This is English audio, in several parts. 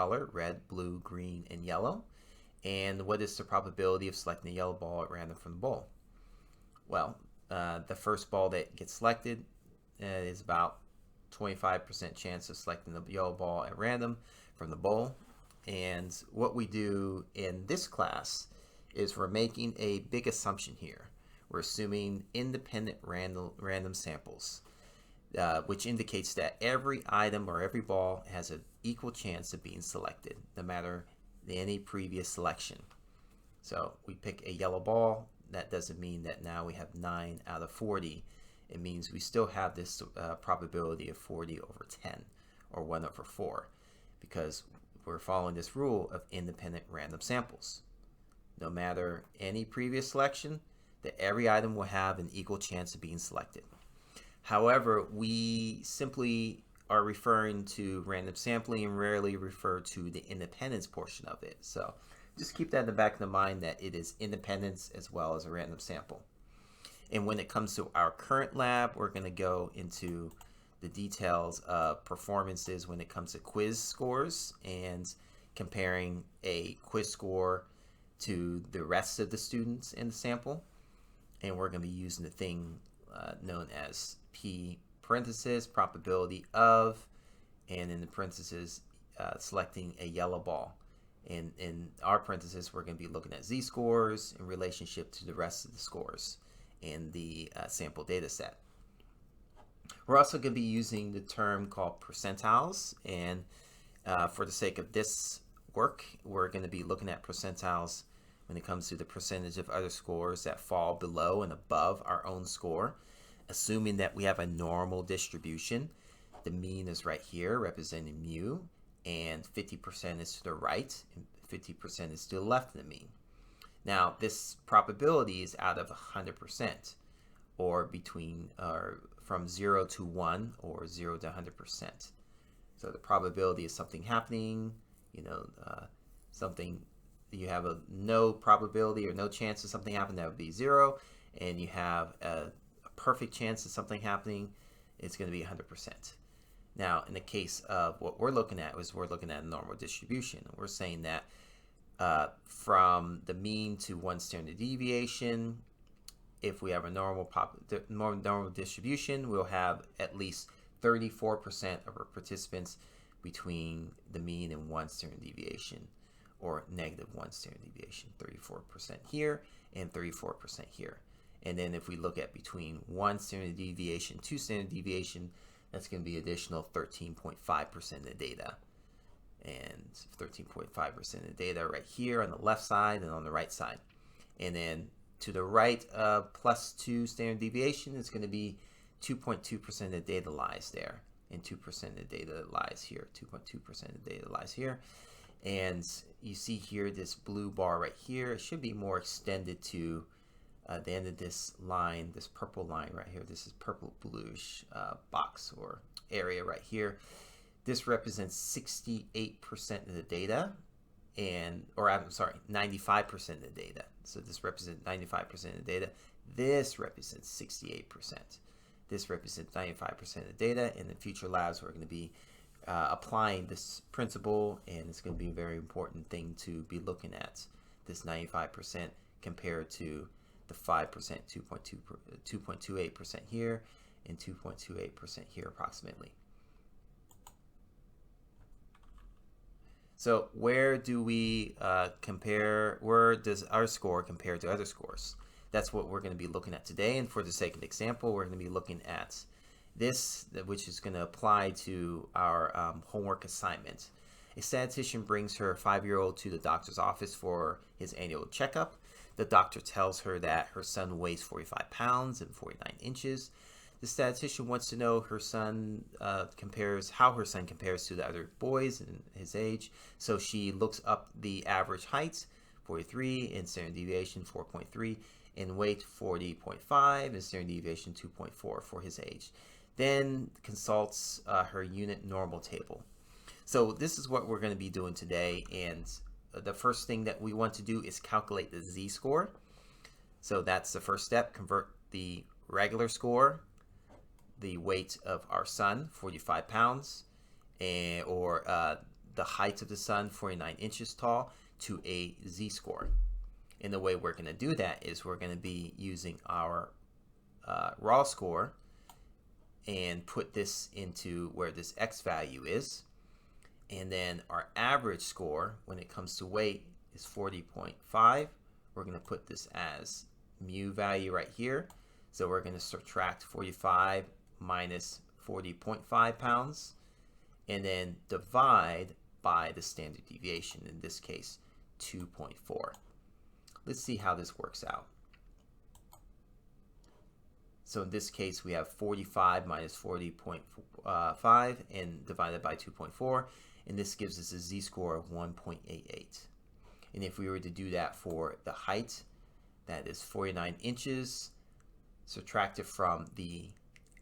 color, red, blue, green, and yellow. And what is the probability of selecting a yellow ball at random from the bowl? Well, the first ball that gets selected is about 25% chance of selecting the yellow ball at random from the bowl. And what we do in this class is we're making a big assumption here. We're assuming independent random samples, which indicates that every item or every ball has an equal chance of being selected, no matter any previous selection. So we pick a yellow ball. That doesn't mean that now we have 9 out of 40. It means we still have this probability of 40 over 10, or 1 over 4, because we're following this rule of independent random samples. No matter any previous selection, that every item will have an equal chance of being selected. However, we simply are referring to random sampling and rarely refer to the independence portion of it. So just keep that in the back of the mind that it is independence as well as a random sample. And when it comes to our current lab, we're going to go into the details of performances when it comes to quiz scores and comparing a quiz score to the rest of the students in the sample. And we're going to be using the thing known as P parenthesis, probability of, and in the parentheses, selecting a yellow ball. And in our parenthesis, we're going to be looking at z-scores in relationship to the rest of the scores in the sample data set. We're also going to be using the term called percentiles, and for the sake of this work, we're going to be looking at percentiles when it comes to the percentage of other scores that fall below and above our own score, assuming that we have a normal distribution. The mean is right here, representing mu, and 50% is to the right, and 50% is to the left of the mean. Now, this probability is out of 100%, or between, from 0 to 1, or 0 to 100%. So the probability of something happening, something, you have a no probability or no chance of something happening, that would be 0, and you have a perfect chance of something happening, it's going to be 100%. Now, in the case of what we're looking at, we're looking at a normal distribution. We're saying that from the mean to 1 standard deviation, if we have a normal distribution, we'll have at least 34% of our participants between the mean and 1 standard deviation, or negative 1 standard deviation. 34% here and 34% here. And then if we look at between 1 standard deviation, 2 standard deviation, that's going to be additional 13.5% of the data. And 13.5% of the data right here on the left side and on the right side. And then to the right of plus 2 standard deviation, it's going to be 2.2% of the data lies there. And 2% of the data lies here. 2.2% of the data lies here. And you see here this blue bar right here. It should be more extended to the end of this line, this purple line right here. This is purple bluish box or area right here. This represents 68% of the data, or I'm sorry, 95% of the data. So this represents 95% of the data. This represents 68%. This represents 95% of the data. And in future labs, we're going to be applying this principle, and it's going to be a very important thing to be looking at, this 95% compared to the 5%, 2.28% here, and 2.28% here approximately. So where do we compare, where does our score compare to other scores? That's what we're going to be looking at today, and for the sake of example, we're going to be looking at this, which is going to apply to our homework assignment. A statistician brings her 5-year-old to the doctor's office for his annual checkup. The doctor tells her that her son weighs 45 pounds and 49 inches. The statistician wants to know her son how her son compares to the other boys in his age. So she looks up the average height, 43, and standard deviation 4.3, and weight 40.5, and standard deviation 2.4 for his age. Then consults her unit normal table. So this is what we're going to be doing today, and the first thing that we want to do is calculate the z-score. So that's the first step. Convert the regular score, the weight of our son, 45 pounds, or the height of the sun, 49 inches tall, to a z-score. And the way we're going to do that is we're going to be using our raw score and put this into where this x value is. And then our average score when it comes to weight is 40.5. We're going to put this as mu value right here. So we're going to subtract 45 minus 40.5 pounds and then divide by the standard deviation, in this case 2.4. Let's see how this works out. So in this case we have 45 minus 40.5 and divided by 2.4, and this gives us a z-score of 1.88. And if we were to do that for the height, that is 49 inches, subtracted from the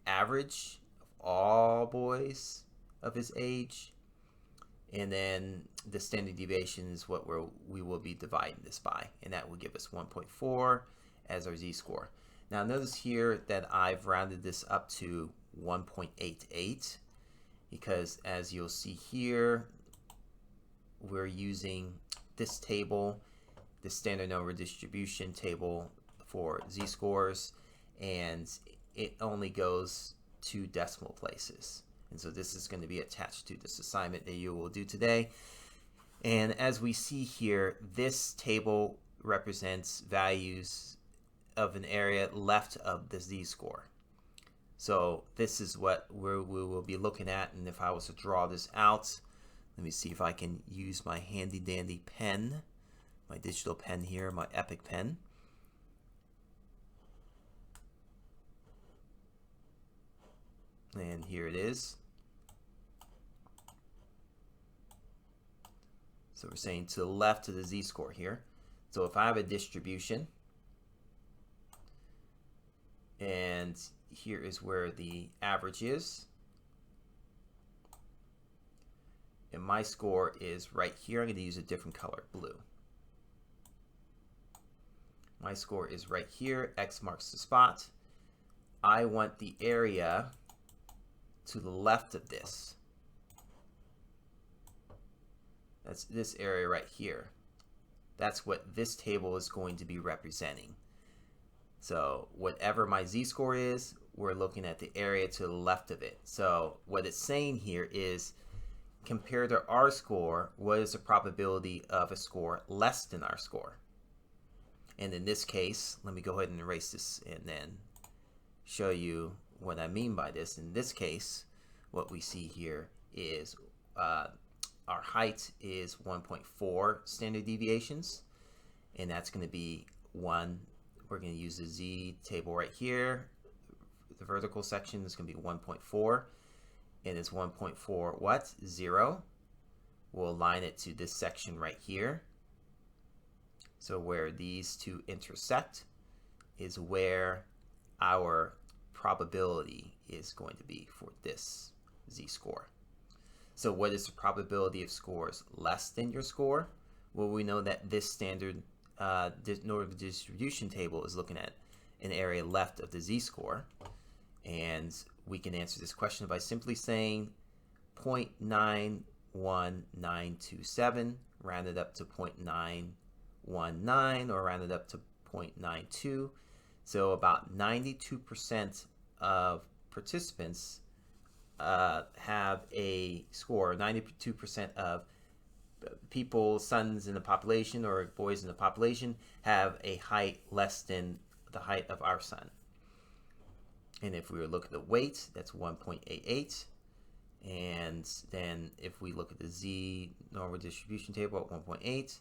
average of all boys of his age, and then the standard deviation is what we will be dividing this by, and that will give us 1.4 as our z-score. Now notice here that I've rounded this up to 1.88 because, as you'll see here, we're using this table, the standard number distribution table for z-scores, and it only goes 2 decimal places. And so this is going to be attached to this assignment that you will do today. And as we see here, this table represents values of an area left of the z-score. So this is what we will be looking at, and if I was to draw this out, let me see if I can use my handy dandy pen, my digital pen here, my Epic pen. And here it is. So we're saying to the left of the z-score here. So if I have a distribution, and here is where the average is, and my score is right here. I'm going to use a different color, blue. My score is right here. X marks the spot. I want the area to the left of this. That's this area right here. That's what this table is going to be representing. So whatever my z-score is, we're looking at the area to the left of it. So what it's saying here is, compared to our score, what is the probability of a score less than our score? And in this case, let me go ahead and erase this and then show you what I mean by this. In this case, what we see here is our height is 1.4 standard deviations, and that's going to be 1. We're going to use the z table right here. The vertical section is going to be 1.4, and it's 1.4 what? 0. We'll align it to this section right here. So where these two intersect is where our probability is going to be for this z-score. So what is the probability of scores less than your score? Well, we know that this standard normal distribution table is looking at an area left of the z-score, and we can answer this question by simply saying 0.91927 rounded up to 0.919 or rounded up to 0.92. So about 92% of participants have a score. 92% of people, sons in the population or boys in the population, have a height less than the height of our sun. And if we were to look at the weight, that's 1.88. And then if we look at the z normal distribution table at 1.8,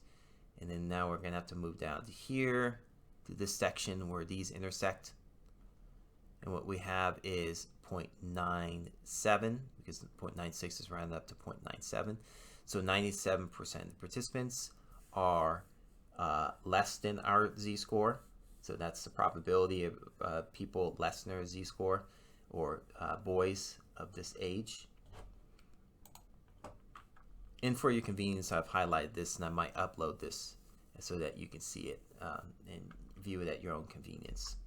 and then now we're going to have to move down to here, to this section where these intersect. And what we have is 0.97, because 0.96 is rounded up to 0.97. So 97% of participants are less than our z-score. So that's the probability of people less than our z-score, or boys of this age. And for your convenience, I've highlighted this, and I might upload this so that you can see it and view it at your own convenience.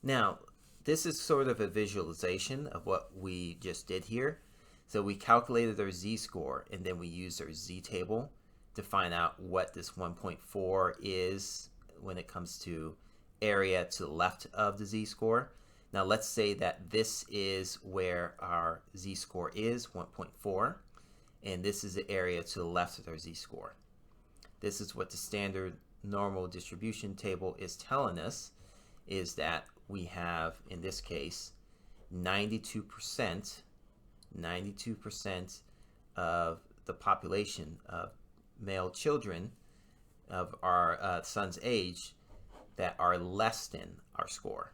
Now, this is sort of a visualization of what we just did here. So we calculated our z-score, and then we used our z-table to find out what this 1.4 is when it comes to area to the left of the z-score. Now let's say that this is where our z-score is, 1.4, and this is the area to the left of our z-score. This is what the standard normal distribution table is telling us, is that we have, in this case, 92% of the population of male children of our son's age that are less than our score.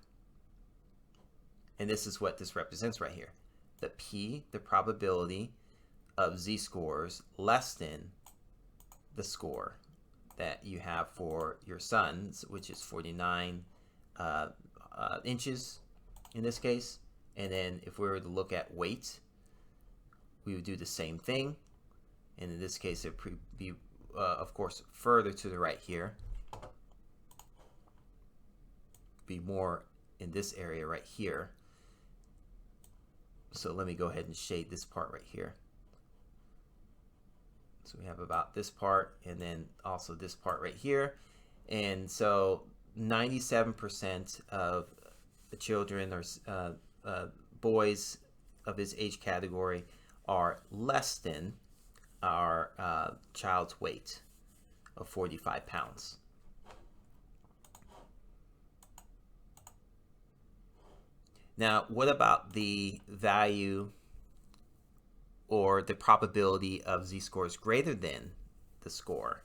And this is what this represents right here. The P, the probability of z-scores less than the score that you have for your sons, which is 49 inches in this case. And then if we were to look at weight, we would do the same thing. And in this case, it would be, of course, further to the right here. Be more in this area right here. So let me go ahead and shade this part right here. So we have about this part, and then also this part right here. And so 97% of the children or boys of his age category are less than our child's weight of 45 pounds. Now, what about the value or the probability of z-scores greater than the score,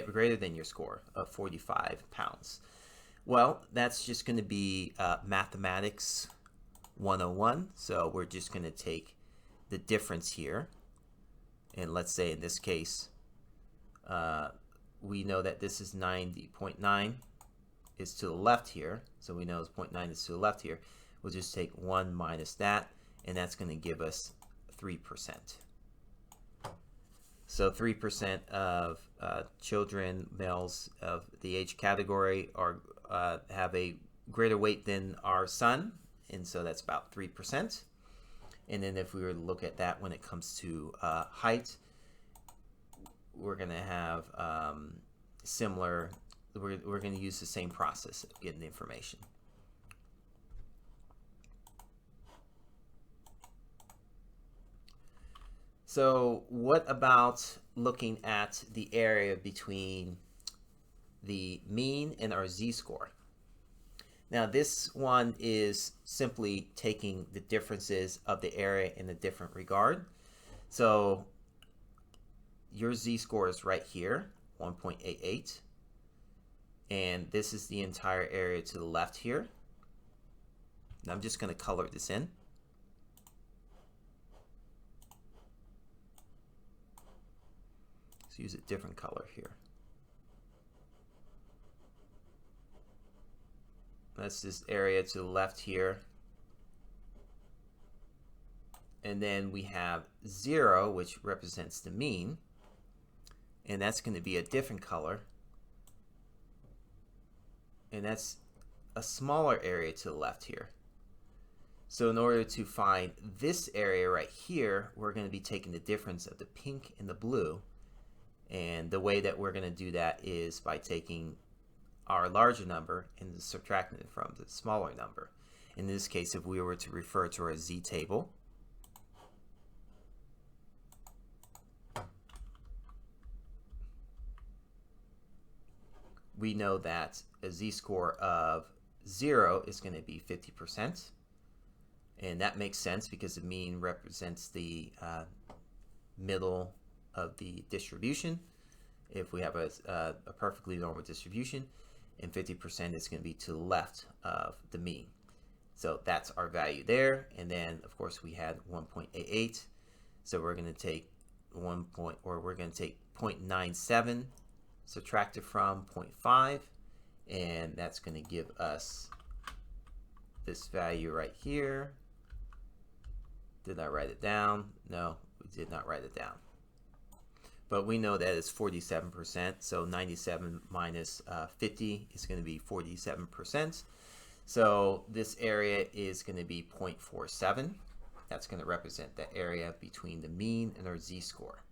greater than your score of 45 pounds? Well, that's just going to be mathematics 101. So we're just going to take the difference here. And let's say in this case, we know that this is 90.9 is to the left here. So we know 0.9 is to the left here. We'll just take 1 minus that, and that's going to give us 3%. So 3% of children, males of the age category are have a greater weight than our son, and so that's about 3%. And then if we were to look at that when it comes to height, we're going to have similar, we're going to use the same process of getting the information. So what about looking at the area between the mean and our z-score? Now this one is simply taking the differences of the area in a different regard. So your z-score is right here, 1.88. And this is the entire area to the left here. And I'm just going to color this in. Let's use a different color here. That's this area to the left here. And then we have 0, which represents the mean. And that's going to be a different color. And that's a smaller area to the left here. So in order to find this area right here, we're going to be taking the difference of the pink and the blue. And the way that we're going to do that is by taking our larger number and subtracting it from the smaller number. In this case, if we were to refer to our z-table, we know that a z-score of 0 is going to be 50%. And that makes sense because the mean represents the middle of the distribution if we have a perfectly normal distribution, and 50% is going to be to the left of the mean. So that's our value there. And then of course we had 1.88, so we're going to take 0.97 subtracted from 0.5, and that's going to give us this value right here. Did I write it down? No, we did not write it down. But we know that it's 47%, so 97 minus 50 is going to be 47%. So this area is going to be 0.47. That's going to represent the area between the mean and our z-score.